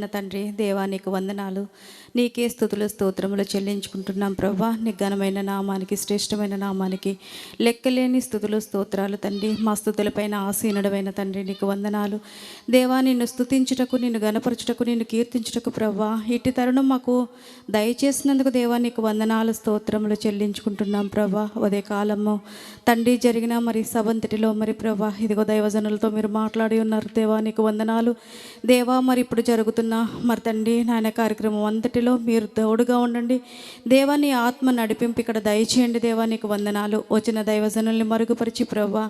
నా తండ్రి దేవా నీకు వందనాలు, నీకే స్తుతులు స్తోత్రములు చెల్లించుకుంటున్నాం ప్రభా. నీ ఘనమైన నామానికి, శ్రేష్టమైన నామానికి లెక్కలేని స్తుతులు స్తోత్రాలు తండ్రి. మా స్తుతులపైన ఆసీనుడమైన తండ్రి నీకు వందనాలు దేవా. నిన్ను స్తుతించుటకు, నిన్ను గణపరచుటకు, నిన్ను కీర్తించుటకు ప్రభా ఇట్టి తరుణం మాకు దయచేసినందుకు దేవా నీకు వందనాలు స్తోత్రములు చెల్లించుకుంటున్నాం ప్రభా. ఉదయ కాలము తండ్రి జరిగిన మరి సబంతటిలో మరి ప్రభా ఇదిగో దైవజనులతో మీరు మాట్లాడి ఉన్నారు దేవా నీకు వందనాలు దేవా. మరి ఇప్పుడు జరుగుతున్న మరి తండ్రి నాయన కార్యక్రమం అంతటిలో మీరు తోడుగా ఉండండి దేవా. నీ ఆత్మ నడిపింపు ఇక్కడ దయచేయండి దేవా నీకు వందనాలు. వచ్చిన దైవజనుల్ని మరుగుపరిచి ప్రభా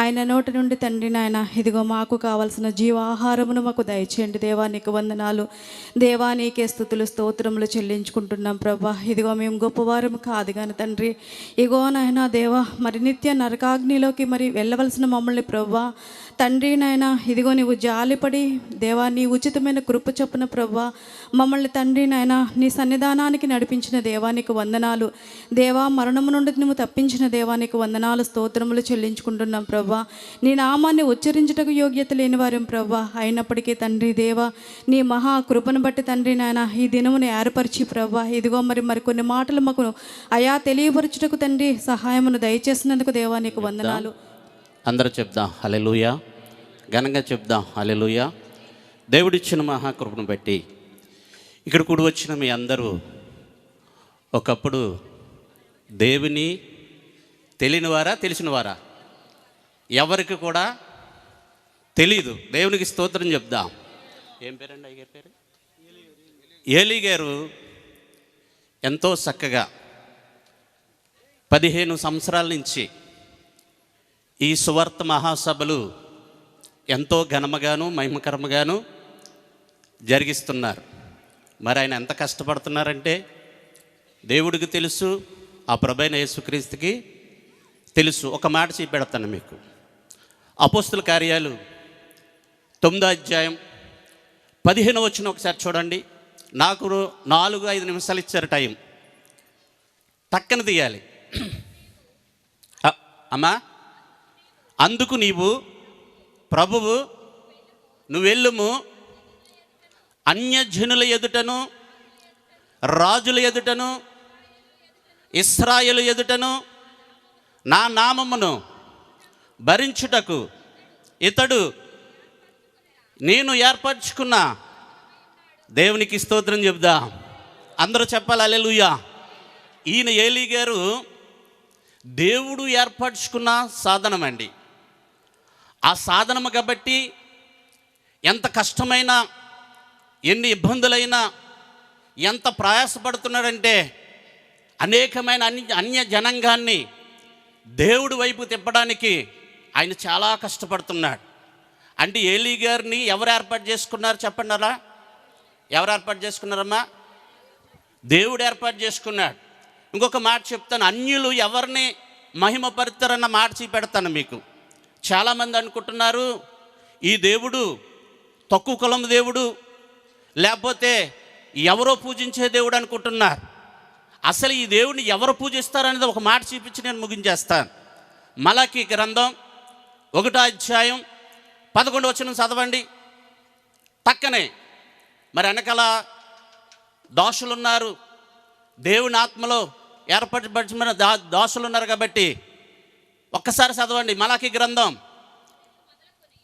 ఆయన నోటి నుండి తండ్రి నాయన ఇదిగో మాకు కావాల్సిన జీవాహారమును మాకు దయచేయండి దేవా నీకు వందనాలు దేవా. నీకే స్తుతులు స్తోత్రములు చెల్లించుకుంటున్నాం ప్రభా. ఇదిగో మేము గొప్పవారం కాదు కానీ తండ్రి ఇగో నాయన దేవా మరి నిత్య నరకాగ్నిలోకి మరి వెళ్ళవలసిన మమ్మల్ని ప్రభా తండ్రి నాయన ఇదిగో నీవు జాలిపడి దేవా నీ ఉచితమైన కృప చొప్పున ప్రభా మమ్మల్ని తండ్రి నాయన నీ సన్నిధానానికి నడిపించిన దేవానికి వందనాలు దేవా. మరణము నుండి నువ్వు తప్పించిన దేవానికి వందనాలు స్తోత్రములు చెల్లించుకుంటున్నాం ప్రభా. నీ నామాన్ని ఉచ్చరించుటకు యోగ్యత లేని వారం ప్రభా. అయినప్పటికీ తండ్రి దేవా నీ మహా కృపను బట్టి తండ్రి నాయన ఈ దినమును ఏర్పరిచి ప్రభా ఇదిగో మరి కొన్ని మాటలు మాకు అయా తెలియపరచుటకు తండ్రి సహాయమును దయచేసినందుకు దేవానికి వందనాలు. అందరూ చెప్దాం హల్లెలూయా, ఘనంగా చెప్దాం హల్లెలూయా. దేవుడిచ్చిన మహాకృపను బట్టి ఇక్కడ కూడి వచ్చిన మీ అందరూ ఒకప్పుడు దేవుని తెలియనివారా తెలిసినవారా? ఎవరికి కూడా తెలీదు. దేవునికి స్తోత్రం చెప్దాం. ఏం పేరండి అయ్యగారి పేరు? ఏలీ గారు ఎంతో చక్కగా 15 సంవత్సరాల నుంచి ఈ సువార్త మహాసభలు ఎంతో ఘనముగాను మహిమకరముగాను జరిగిస్తున్నారు. మరి ఆయన ఎంత కష్టపడుతున్నారంటే దేవుడికి తెలుసు, ఆ ప్రభువైన యేసుక్రీస్తుకి తెలుసు. ఒక మాట చూపెడతాను మీకు. అపోస్తుల కార్యాలు 9వ అధ్యాయం 15వ వచనం ఒకసారి చూడండి. నాకు 4-5 నిమిషాలు ఇచ్చారు టైం, టక్కన తీయాలి. అమ్మా, అందుకు నీవు ప్రభువు నువ్వెళ్ళుము, అన్యజనుల ఎదుటను రాజుల ఎదుటను ఇశ్రాయేలు ఎదుటను నా నామమును భరించుటకు ఇతడు నేను ఏర్పరచుకున్న దేవునికి స్తోత్రం చెప్దాం. అందరూ చెప్పాలి హల్లెలూయా. ఈయన ఏలీ గారు దేవుడు ఏర్పరచుకున్న సాధనమండి. ఆ సాధనము కాబట్టి ఎంత కష్టమైనా, ఎన్ని ఇబ్బందులైనా, ఎంత ప్రయాసపడుతున్నాడంటే అనేకమైన అన్య జనాంగాన్ని దేవుడి వైపు తిప్పడానికి ఆయన చాలా కష్టపడుతున్నాడు. అంటే ఏలీ గారిని ఎవరు ఏర్పాటు చేసుకున్నారు చెప్పండారా? ఎవరు ఏర్పాటు చేసుకున్నారమ్మా? దేవుడు ఏర్పాటు చేసుకున్నాడు. ఇంకొక మాట చెప్తాను, అన్యులు ఎవరిని మహిమపరుతారన్న మాట చూపెడతాను మీకు. చాలామంది అనుకుంటున్నారు ఈ దేవుడు తక్కువ కులం దేవుడు, లేకపోతే ఎవరో పూజించే దేవుడు అనుకుంటున్నారు. అసలు ఈ దేవుడిని ఎవరు పూజిస్తారనేది ఒక మాట చూపించి నేను ముగించేస్తాను. మలాకీ గ్రంథం 1వ అధ్యాయం 11వ వచనం చదవండి టక్కనే. మరి వెనకాల దోషులున్నారు, దేవుని ఆత్మలో ఏర్పరచబడిన దోషులు ఉన్నారు కాబట్టి ఒక్కసారి చదవండి. మలాకీ గ్రంథం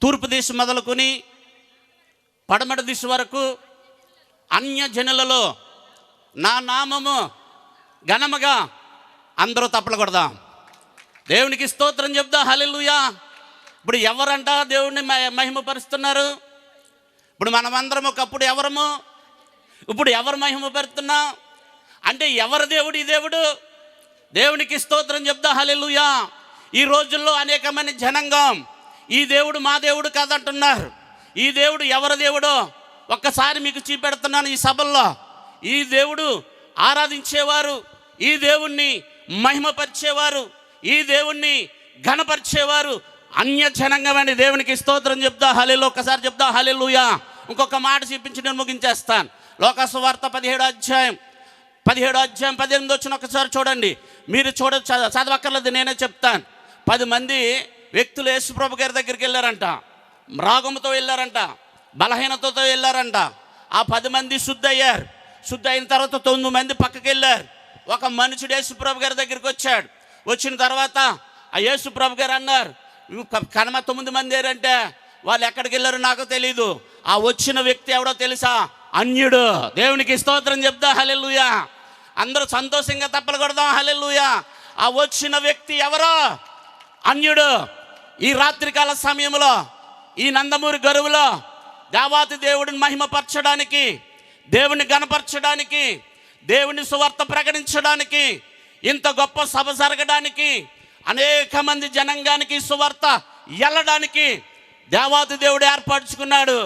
తూర్పు దిశ మొదలుకొని పడమటి దిశ వరకు అన్యజనులలో నా నామము ఘనముగా అందరూ తప్పలు కొడదాం. దేవునికి స్తోత్రం చెప్దాం హల్లెలూయా. ఇప్పుడు ఎవరంట దేవుడిని మహిమపరుస్తున్నారు? ఇప్పుడు మనమందరం ఒకప్పుడు ఎవరము, ఇప్పుడు ఎవరు మహిమపరుస్తున్నాం అంటే ఎవరు దేవుడు? ఈ దేవుడు. దేవునికి స్తోత్రం చెప్దాం హల్లెలూయా. ఈ రోజుల్లో అనేకమైన జనాంగం ఈ దేవుడు మా దేవుడు కాదంటున్నారు. ఈ దేవుడు ఎవరి దేవుడో ఒక్కసారి మీకు చూపెడుతున్నాను ఈ సభల్లో. ఈ దేవుడు ఆరాధించేవారు, ఈ దేవుణ్ణి మహిమపరిచేవారు, ఈ దేవుణ్ణి ఘనపరిచేవారు అన్య జనాంగమని. దేవునికి స్తోత్రం చెప్దా హల్లెలూయా. ఒక్కసారి చెప్దా హల్లెలూయా. ఇంకొక మాట చూపించి నేను ముగించేస్తాను. లోకా సువార్త 17వ అధ్యాయం 18వ వచనం ఒకసారి చూడండి. మీరు చదవక్కర్లేదు, నేనే చెప్తాను. 10 మంది వ్యక్తులు యేసుప్రభు గారి దగ్గరికి వెళ్ళారంట. రాగముతో వెళ్ళారంట, బలహీనతతో వెళ్ళారంట. ఆ 10 మంది శుద్ధి అయ్యారు. శుద్ధి అయిన తర్వాత 9 మంది పక్కకి వెళ్ళారు. ఒక మనుషుడు యేసుప్రభు గారి దగ్గరికి వచ్చాడు. వచ్చిన తర్వాత ఆ యేసుప్రభు గారు అన్నారు, కనమ 9 మంది ఏరంటే వాళ్ళు ఎక్కడికి వెళ్ళారో నాకు తెలీదు. ఆ వచ్చిన వ్యక్తి ఎవడో తెలుసా? అన్యుడు. దేవునికి స్తోత్రం చెప్దా హల్లెలూయా. అందరూ సంతోషంగా తప్పలు కొడదాం హల్లెలూయా. ఆ వచ్చిన వ్యక్తి ఎవరో? అన్యుడు. ఈ రాత్రికాల సమయంలో ఈ నందమూరి గరువులో దేవాతి దేవుడిని మహిమపరచడానికి, దేవుని గణపరచడానికి, దేవుని సువార్త ప్రకటించడానికి, ఇంత గొప్ప సభ జరగడానికి, అనేక మంది జనాంగానికి సువార్త వెళ్ళడానికి దేవాతి దేవుడు ఏర్పరచుకున్నాడు.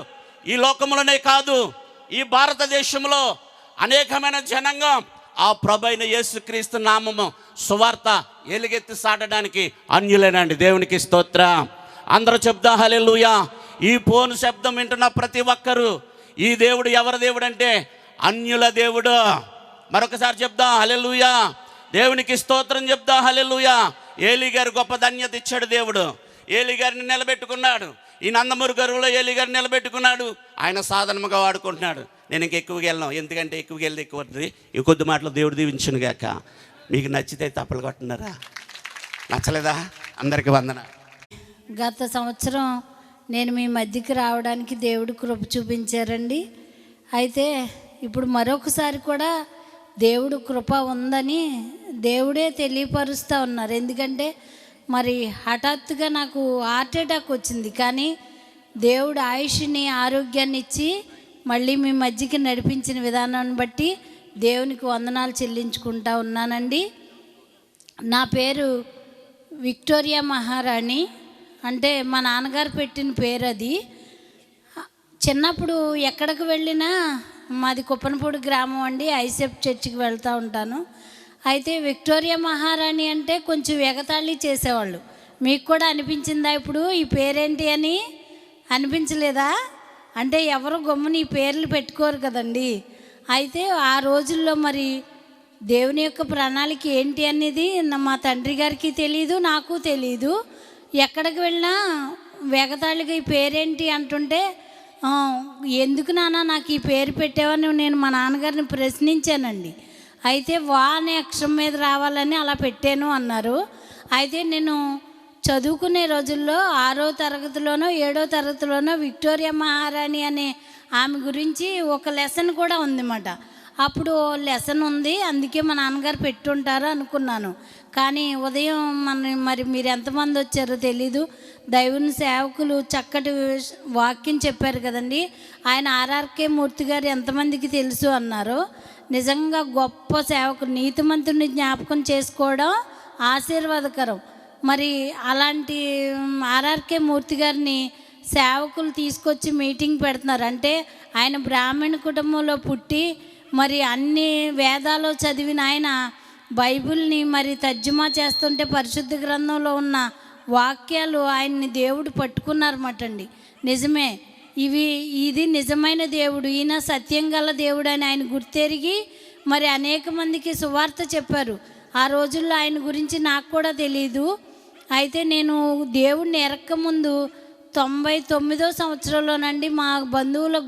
ఈ లోకంలోనే కాదు, ఈ భారతదేశంలో అనేకమైన జనాంగం ఆ ప్రభైన యేసుక్రీస్తు నామము సువార్త ఎలుగెత్తి సాటడానికి అన్యులేనండి. దేవునికి స్తోత్రం. అందరూ చెప్దా హల్లెలూయా. ఈ ఫోన్ శబ్దం వింటున్న ప్రతి ఒక్కరూ ఈ దేవుడు ఎవరి దేవుడు అంటే అన్యుల దేవుడు. మరొకసారి చెప్దా హల్లెలూయా. దేవునికి స్తోత్రం చెప్దా హల్లెలూయా. ఏలీ గారు గొప్ప ధన్యత ఇచ్చాడు దేవుడు. ఏలీ గారిని నిలబెట్టుకున్నాడు. ఈ నందమూరి గరువులో ఏలీ గారిని నిలబెట్టుకున్నాడు. ఆయన సాధనముగా వాడుకుంటున్నాడు. నేను ఇంక ఎక్కువగా వెళ్ళను, ఎందుకంటే ఎక్కువగా వెళ్తే ఎక్కువ ఈ కొద్ది మాటలు దేవుడు దీవించును గాక. మీకు నచ్చితే తప్పలు కొట్టున్నారా? నచ్చలేదా? అందరికీ వందన. గత సంవత్సరం నేను మీ మధ్యకి రావడానికి దేవుడు కృప చూపించారండి. అయితే ఇప్పుడు మరొకసారి కూడా దేవుడు కృప ఉందని దేవుడే తెలియపరుస్తూ ఉన్నారు. ఎందుకంటే మరి హఠాత్తుగా నాకు హార్ట్ అటాక్ వచ్చింది, కానీ దేవుడు ఆయుష్ని ఆరోగ్యాన్ని ఇచ్చి మళ్ళీ మీ మధ్యకి నడిపించిన విధానాన్ని బట్టి దేవునికి వందనాలు చెల్లించుకుంటా ఉన్నానండి. నా పేరు విక్టోరియా మహారాణి, అంటే మా నాన్నగారు పెట్టిన పేరు అది. చిన్నప్పుడు ఎక్కడికి వెళ్ళినా మాది కుప్పనపూడి గ్రామం అండి, ఐసెఫ్ చర్చికి వెళ్తూ ఉంటాను. అయితే విక్టోరియా మహారాణి అంటే కొంచెం ఎగతాళి చేసేవాళ్ళు. మీకు కూడా అనిపించిందా ఇప్పుడు ఈ పేరేంటి అని? అనిపించలేదా? అంటే ఎవరు గమ్ముని ఈ పేర్లు పెట్టుకోరు కదండి. అయితే ఆ రోజుల్లో మరి దేవుని యొక్క ప్రణాళిక ఏంటి అనేది మా తండ్రి గారికి తెలియదు, నాకు తెలియదు. ఎక్కడికి వెళ్ళినా వెగతాళిగా ఈ పేరేంటి అంటుంటే, ఎందుకు నాన్న నాకు ఈ పేరు పెట్టావని నేను మా నాన్నగారిని ప్రశ్నించానండి. అయితే వా అనే అక్షరం మీద రావాలని అలా పెట్టాను అన్నారు. అయితే నేను చదువుకునే రోజుల్లో 6వ తరగతిలోనో 7వ తరగతిలోనో విక్టోరియా మహారాణి అనే ఆమె గురించి ఒక లెసన్ కూడా ఉందన్నమాట. అప్పుడు లెసన్ ఉంది, అందుకే మా నాన్నగారు పెట్టుంటారు అనుకున్నాను. కానీ ఉదయం మరి మీరు ఎంతమంది వచ్చారో తెలీదు, దైవుని సేవకులు చక్కటి వాక్యం చెప్పారు కదండి. ఆయన ఆర్ఆర్కే మూర్తి గారు ఎంతమందికి తెలుసు అన్నారు. నిజంగా గొప్ప సేవకుడు, నీతిమంతుడిని జ్ఞాపకం చేసుకోవడం ఆశీర్వాదకరం. మరి అలాంటి ఆర్ఆర్కే మూర్తి గారిని సేవకులు తీసుకొచ్చి మీటింగ్ పెడుతున్నారు. అంటే ఆయన బ్రాహ్మణ కుటుంబంలో పుట్టి మరి అన్ని వేదాలు చదివిన ఆయన బైబిల్ని మరి తర్జుమా చేస్తుంటే పరిశుద్ధ గ్రంథంలో ఉన్న వాక్యాలు ఆయన్ని దేవుడు పట్టుకున్నారన్నమాట అండి. నిజమే, ఇది నిజమైన దేవుడు, ఈయన సత్యం గల దేవుడు అని ఆయన గుర్తెరిగి మరి అనేక మందికి సువార్త చెప్పారు. ఆ రోజుల్లో ఆయన గురించి నాకు కూడా తెలియదు. అయితే నేను దేవుడిని ఎరక్కముందు 99వ సంవత్సరంలోనండి మా బంధువుల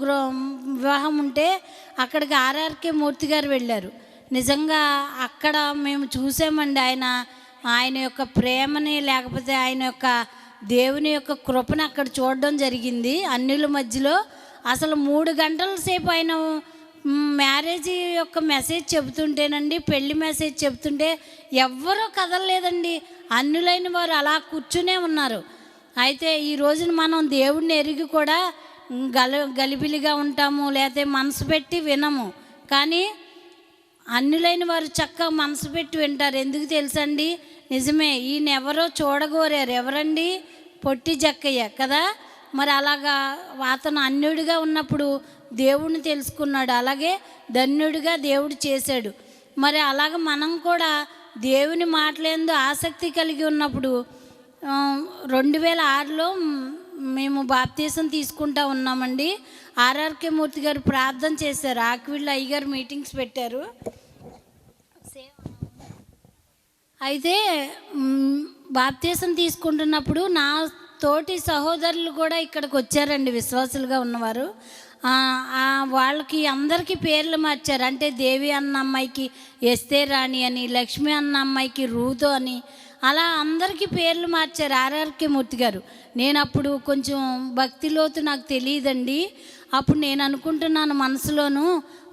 వివాహం ఉంటే అక్కడికి ఆర్ఆర్కే మూర్తి గారు వెళ్ళారు. నిజంగా అక్కడ మేము చూసామండి ఆయన యొక్క ప్రేమని, లేకపోతే ఆయన యొక్క దేవుని యొక్క కృపని అక్కడ చూడడం జరిగింది. అన్యుల మధ్యలో అసలు 3 గంటల సేపు ఆయన మ్యారేజ్ యొక్క మెసేజ్ చెబుతుంటేనండి, పెళ్లి మెసేజ్ చెబుతుంటే ఎవ్వరూ కదలలేదండి. అన్యులైన వారు అలా కూర్చునే ఉన్నారు. అయితే ఈ రోజున మనం దేవుడిని ఎరిగి కూడా గలిబిలిగా ఉంటాము, లేకపోతే మనసు పెట్టి వినము. కానీ అన్యులైన వారు చక్కగా మనసు పెట్టి వింటారు. ఎందుకు తెలుసండి? నిజమే, ఈయన ఎవరో చూడగోరారు. ఎవరండి? పొట్టి జక్కయ్య కదా. మరి అలాగా అతను అన్యుడిగా ఉన్నప్పుడు దేవుడిని తెలుసుకున్నాడు, అలాగే ధన్యుడిగా దేవుడు చేశాడు. మరి అలాగ మనం కూడా దేవుని మాటలందు ఆసక్తి కలిగి ఉన్నప్పుడు 2006లో మేము బాప్తీసం తీసుకుంటా ఉన్నామండి. ఆర్ఆర్కే మూర్తి గారు ప్రార్థన చేశారు, ఆక్విల్ అయ్యగారు మీటింగ్స్ పెట్టారు. అయితే బాప్తీసం తీసుకుంటున్నప్పుడు నా తోటి సహోదరులు కూడా ఇక్కడికి వచ్చారండి, విశ్వాసులుగా ఉన్నవారు. వాళ్ళకి అందరికీ పేర్లు మార్చారు. అంటే దేవి అన్న అమ్మాయికి ఎస్తే రాణి అని, లక్ష్మి అన్న అమ్మాయికి రూతు అని, అలా అందరికీ పేర్లు మార్చారు ఆర్ఆర్కే మూర్తి గారు. నేను అప్పుడు కొంచెం భక్తి లోతు నాకు తెలియదండి. అప్పుడు నేను అనుకుంటున్నాను మనసులోను,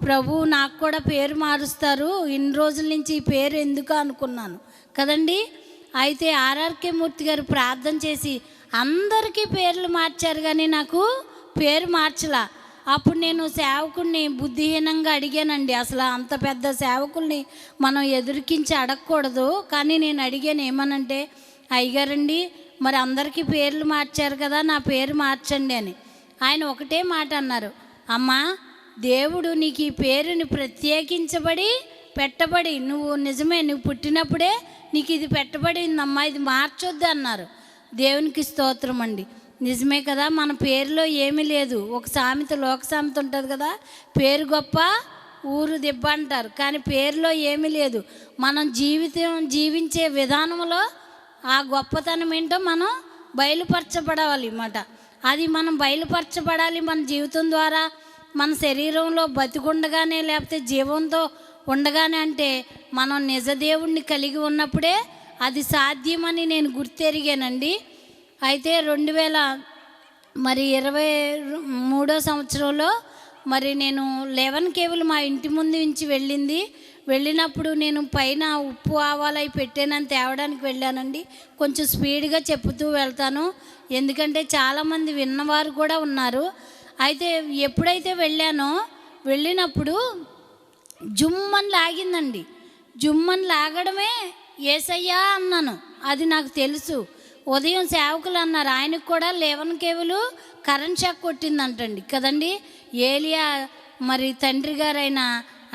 ప్రభు నాకు కూడా పేరు మారుస్తారు, ఇన్ని రోజుల నుంచి ఈ పేరు ఎందుకు అనుకున్నాను కదండి. అయితే ఆర్ఆర్కే మూర్తి గారు ప్రార్థన చేసి అందరికీ పేర్లు మార్చారు, కానీ నాకు పేరు మార్చలా. అప్పుడు నేను సేవకుడిని బుద్ధిహీనంగా అడిగానండి. అసలు అంత పెద్ద సేవకుల్ని మనం ఎదురికించి అడగకూడదు, కానీ నేను అడిగాను ఏమనంటే, అయ్యగారండి మరి అందరికీ పేర్లు మార్చారు కదా, నా పేరు మార్చండి అని. ఆయన ఒకటే మాట అన్నారు, అమ్మా దేవుడు నీకు ఈ పేరుని ప్రత్యేకించబడి పెట్టబడి, నువ్వు నిజమే నువ్వు పుట్టినప్పుడే నీకు ఇది పెట్టబడిందమ్మా, ఇది మార్చొద్దు అన్నారు. దేవునికి స్తోత్రం అండి. నిజమే కదా, మన పేరులో ఏమీ లేదు. ఒక సామెత, లోక సామెత ఉంటుంది కదా, పేరు గొప్ప ఊరు దిబ్బ అంటారు. కానీ పేరులో ఏమీ లేదు. మనం జీవించే విధానంలో ఆ గొప్పతనం ఏంటో మనం బయలుపరచబడాలి అన్నమాట. అది మనం బయలుపరచబడాలి మన జీవితం ద్వారా, మన శరీరంలో బతికుండగానే లేకపోతే జీవంతో ఉండగానే. అంటే మనం నిజదేవుణ్ణి కలిగి ఉన్నప్పుడే అది సాధ్యమని నేను గుర్తెరిగానండి. అయితే 2023 సంవత్సరంలో మరి నేను 11 కేబుల్ మా ఇంటి ముందు నుంచి వెళ్ళినప్పుడు నేను పైన ఉప్పు ఆవాలు అవి పెట్టానని తేవడానికి వెళ్ళానండి. కొంచెం స్పీడ్గా చెప్పుతూ వెళ్తాను, ఎందుకంటే చాలామంది విన్నవారు కూడా ఉన్నారు. అయితే ఎప్పుడైతే వెళ్ళినప్పుడు జుమ్మని లాగిందండి. జుమ్మని లాగడమే యేసయ్యా అన్నాను, అది నాకు తెలుసు. ఉదయం సేవకులు అన్నారు, ఆయనకు కూడా 11 కేబులు కరెంట్ షాక్ కొట్టిందంటండి కదండి. ఏలియా మరి తండ్రి గారైనా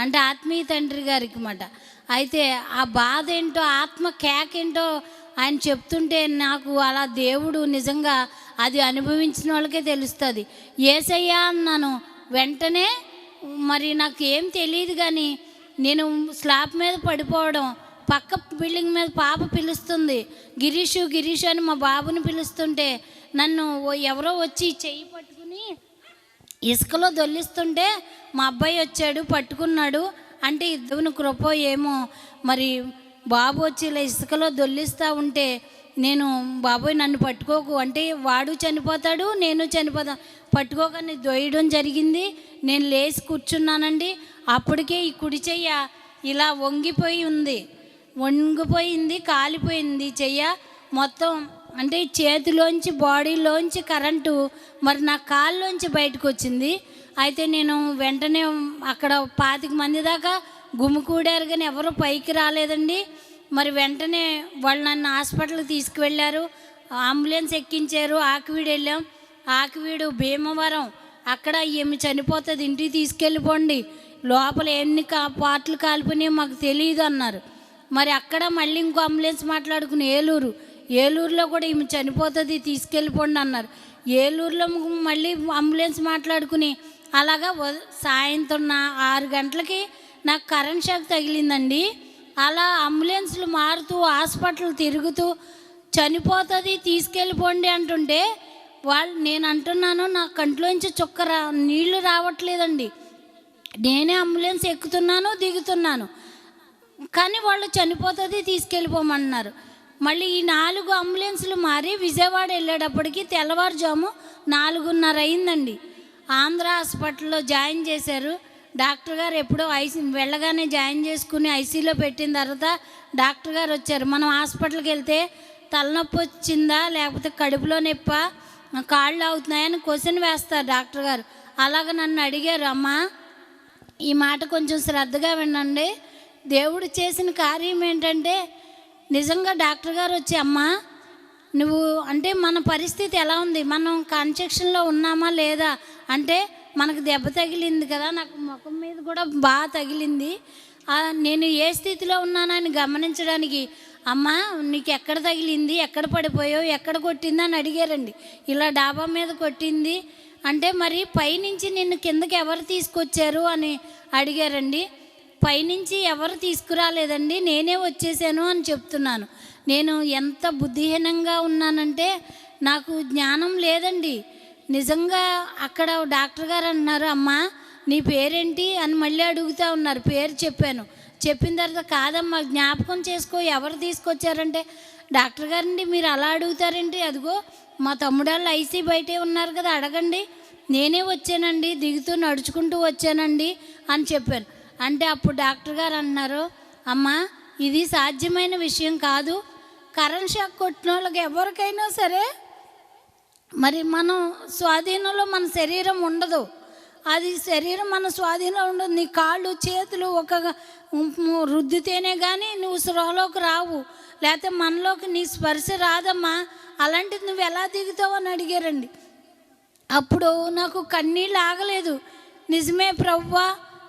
అంటే ఆత్మీయ తండ్రి గారికి మాట. అయితే ఆ బాధ ఏంటో, ఆత్మ కేక్ ఏంటో ఆయన చెప్తుంటే నాకు అలా దేవుడు నిజంగా అది అనుభవించిన వాళ్ళకే తెలుస్తుంది. యేసయ్యా అన్నాను. వెంటనే మరి నాకు ఏం తెలియదు, కానీ నేను స్లాబ్ మీద పడిపోవడం, పక్క బిల్డింగ్ మీద పాప పిలుస్తుంది, గిరీషు అని మా బాబుని పిలుస్తుంటే నన్ను ఎవరో వచ్చి చెయ్యి పట్టుకుని ఇసుకలో దొల్లిస్తుంటే మా అబ్బాయి వచ్చాడు, పట్టుకున్నాడు. అంటే దేవుని కృప ఏమో మరి బాబు వచ్చి ఇలా ఇసుకలో దొల్లిస్తూ ఉంటే నేను, బాబోయ్ నన్ను పట్టుకోకు అంటే వాడు చనిపోతాడు నేను చనిపోతా, పట్టుకోకని దొయ్యడం జరిగింది. నేను లేచి కూర్చున్నానండి. అప్పటికే ఈ కుడి చెయ్య ఇలా వంగిపోయింది, కాలిపోయింది చెయ్య మొత్తం. అంటే చేతిలోంచి బాడీలోంచి కరెంటు మరి నా కాళ్ళలోంచి బయటకు వచ్చింది. అయితే నేను వెంటనే అక్కడ 25 మంది దాకా గుమికూడారు, కానీ ఎవరు పైకి రాలేదండి. మరి వెంటనే వాళ్ళు నన్ను హాస్పిటల్కి తీసుకువెళ్ళారు, అంబులెన్స్ ఎక్కించారు. ఆకివీడు వెళ్ళాం, ఆకివీడు భీమవరం, అక్కడ ఏమి చనిపోతుంది ఇంటికి తీసుకెళ్ళిపోండి, లోపల ఎన్ని పాటలు కాలిపోయినాయో మాకు తెలియదు అన్నారు. మరి అక్కడ మళ్ళీ ఇంకో అంబులెన్స్ మాట్లాడుకుని ఏలూరులో కూడా ఈమె చనిపోతుంది తీసుకెళ్ళిపోండి అన్నారు. ఏలూరులో మళ్ళీ అంబులెన్స్ మాట్లాడుకుని అలాగా సాయంత్రం 6 గంటలకి నాకు కరెంట్ షాక్ తగిలిందండి. అలా అంబులెన్స్లు మారుతూ హాస్పిటల్ తిరుగుతూ చనిపోతుంది తీసుకెళ్ళిపోండి అంటుంటే నేను అంటున్నాను, నా కంట్లోంచి నీళ్లు రావట్లేదండి. నేనే అంబులెన్స్ ఎక్కుతున్నాను దిగుతున్నాను, కానీ వాళ్ళు చనిపోతుంది తీసుకెళ్ళిపోమన్నారు. మళ్ళీ ఈ 4 అంబులెన్స్లు మారి విజయవాడ వెళ్ళేటప్పటికి తెల్లవారుజాము 4:30 అయిందండి. ఆంధ్ర హాస్పిటల్లో జాయిన్ చేశారు. డాక్టర్ గారు ఎప్పుడో వెళ్ళగానే జాయిన్ చేసుకుని ఐసీలో పెట్టిన తర్వాత డాక్టర్ గారు వచ్చారు. మనం హాస్పిటల్కి వెళ్తే తలనొప్పి వచ్చిందా లేకపోతే కడుపులో నొప్పా కాళ్ళు అవుతున్నాయని క్వశ్చన్ వేస్తారు డాక్టర్ గారు. అలాగ నన్ను అడిగారు, అమ్మా ఈ మాట కొంచెం శ్రద్ధగా వినండి, దేవుడు చేసిన కార్యం ఏంటంటే, నిజంగా డాక్టర్ గారు వచ్చి, అమ్మా నువ్వు అంటే మన పరిస్థితి ఎలా ఉంది, మనం కన్స్ట్రక్షన్లో ఉన్నామా లేదా అంటే, మనకు దెబ్బ తగిలింది కదా, నాకు ముఖం మీద కూడా బాగా తగిలింది, నేను ఏ స్థితిలో ఉన్నానని గమనించడానికి, అమ్మా నీకు ఎక్కడ తగిలింది, ఎక్కడ పడిపోయావు, ఎక్కడ కొట్టింది అని అడిగారండి. ఇలా డాబా మీద కొట్టింది అంటే, మరి పైనుంచి నిన్ను కిందకి ఎవరు తీసుకొచ్చారు అని అడిగారండి. పైనుంచి ఎవరు తీసుకురాలేదండి, నేనే వచ్చేసాను అని చెప్తున్నాను. నేను ఎంత బుద్ధిహీనంగా ఉన్నానంటే నాకు జ్ఞానం లేదండి. నిజంగా అక్కడ డాక్టర్ గారు అన్నారు, అమ్మా నీ పేరేంటి అని మళ్ళీ అడుగుతూ ఉన్నారు. పేరు చెప్పాను. చెప్పిన తర్వాత కాదమ్మా జ్ఞాపకం చేసుకో, ఎవరు తీసుకొచ్చారంటే, డాక్టర్ గారండి మీరు అలా అడుగుతారేంటి, అదిగో మా తమ్ముడాళ్ళు ఐసీ బయటే ఉన్నారు కదా అడగండి, నేనే వచ్చానండి, దిగుతూ నడుచుకుంటూ వచ్చానండి అని చెప్పాను. అంటే అప్పుడు డాక్టర్ గారు అన్నారు, అమ్మా ఇది సాధ్యమైన విషయం కాదు, కరెంట్ షాక్ కొట్టిన వాళ్ళకి ఎవరికైనా సరే మరి మనం స్వాధీనంలో మన శరీరం ఉండదు, అది శరీరం మన స్వాధీనంలో ఉండదు. నీ కాళ్ళు చేతులు ఒక రుద్దితేనే కానీ నువ్వు స్పృహలోకి రావు, లేకపోతే మనలోకి నీ స్పర్శ రాదమ్మా, అలాంటిది నువ్వు ఎలా దిగుతావు అని అడిగారండి. అప్పుడు నాకు కన్నీళ్ళు ఆగలేదు. నిజమే ప్రభువా,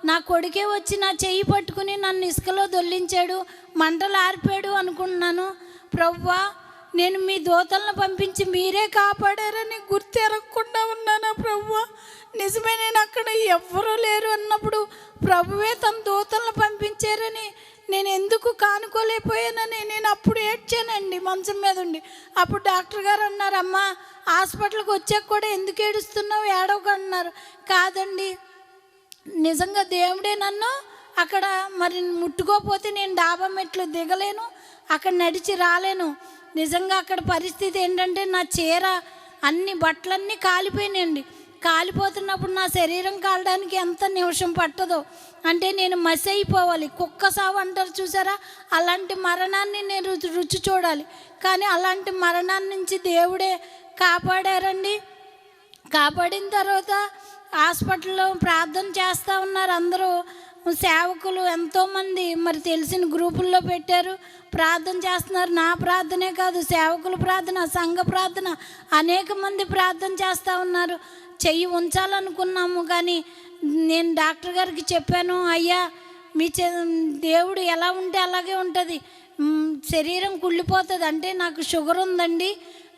నా కొడుకే వచ్చి నా చెయ్యి పట్టుకుని నన్ను ఇసుకలో దొల్లించాడు, మంటలు ఆర్పాడు అనుకుంటున్నాను. ప్రభువా నేను మీ దూతలను పంపించి మీరే కాపాడారని గుర్తెరగకుండా ఉన్నానా ప్రభువా, నిజమే నేను అక్కడ ఎవ్వరూ లేరు అన్నప్పుడు ప్రభువే తన దూతలను పంపించారని నేను ఎందుకు కానుకోలేకపోయానని నేను అప్పుడు ఏడ్చానండి మంచం మీద ఉండి. అప్పుడు డాక్టర్ గారు అన్నారు, అమ్మా హాస్పిటల్కి వచ్చాక కూడా ఎందుకు ఏడుస్తున్నావు, ఏడవకు అన్నారు. కాదండి నిజంగా దేవుడే నన్ను అక్కడ మరి ముట్టుకోపోతే నేను డాబా మెట్లు దిగలేను, అక్కడ నడిచి రాలేను. నిజంగా అక్కడ పరిస్థితి ఏంటంటే నా చీర అన్ని బట్టలన్నీ కాలిపోయినాయండి. కాలిపోతున్నప్పుడు నా శరీరం కాలడానికి ఎంత నిమిషం పట్టదో, అంటే నేను మసి అయిపోవాలి, కుక్క సావు అంటారు చూసారా, అలాంటి మరణాన్ని నేను రుచి చూడాలి. కానీ అలాంటి మరణాన్ని నుంచి దేవుడే కాపాడారండి. కాపాడిన తర్వాత హాస్పిటల్లో ప్రార్థన చేస్తూ ఉన్నారు అందరూ సేవకులు, ఎంతోమంది మరి తెలిసిన గ్రూపుల్లో పెట్టారు, ప్రార్థన చేస్తున్నారు. నా ప్రార్థనే కాదు, సేవకుల ప్రార్థన, సంఘ ప్రార్థన, అనేక మంది ప్రార్థన చేస్తూ ఉన్నారు. చెయ్యి ఉంచాలనుకున్నాము కానీ నేను డాక్టర్ గారికి చెప్పాను, అయ్యా మీ దేవుడు ఎలా ఉంటే అలాగే ఉంటుంది, శరీరం కుళ్ళిపోతుంది, అంటే నాకు షుగర్ ఉందండి,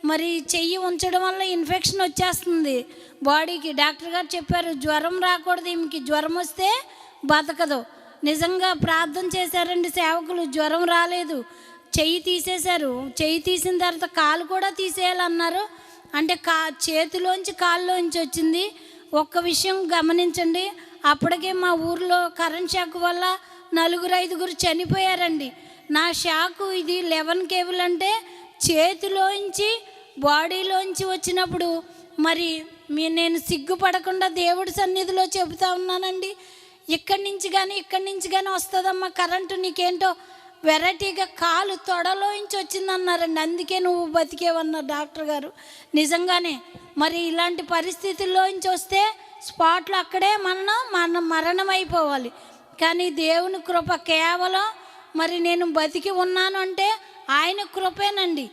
మరి చెయ్యి ఉంచడం వల్ల ఇన్ఫెక్షన్ వచ్చేస్తుంది బాడీకి. డాక్టర్ గారు చెప్పారు జ్వరం రాకూడదు, ఈమెకి జ్వరం వస్తే బతకదు. నిజంగా ప్రార్థన చేశారండి సేవకులు, జ్వరం రాలేదు, చెయ్యి తీసేశారు. చెయ్యి తీసిన తర్వాత కాలు కూడా తీసేయాలన్నారు, అంటే చేతిలోంచి కాళ్ళలోంచి వచ్చింది. ఒక్క విషయం గమనించండి, అప్పటికే మా ఊర్లో కరెంట్ షాక్ వల్ల 4-5 చనిపోయారండి. నా షాకు ఇది 11 కేబుల్ అంటే చేతిలోంచి బాడీలోంచి వచ్చినప్పుడు మరి నేను సిగ్గుపడకుండా దేవుడి సన్నిధిలో చెబుతా ఉన్నానండి, ఇక్కడి నుంచి కానీ వస్తుందమ్మా కరెంటు, నీకేంటో వెరైటీగా కాలు తొడలోంచి వచ్చిందన్నారండి, అందుకే నువ్వు బతికేవన్నారు డాక్టర్ గారు. నిజంగానే మరి ఇలాంటి పరిస్థితుల్లోంచి వస్తే స్పాట్లో అక్కడే మరణం అయిపోవాలి. కానీ దేవుని కృప కేవలం మరి నేను బతికి ఉన్నాను అంటే ఆయన కృపేనండి.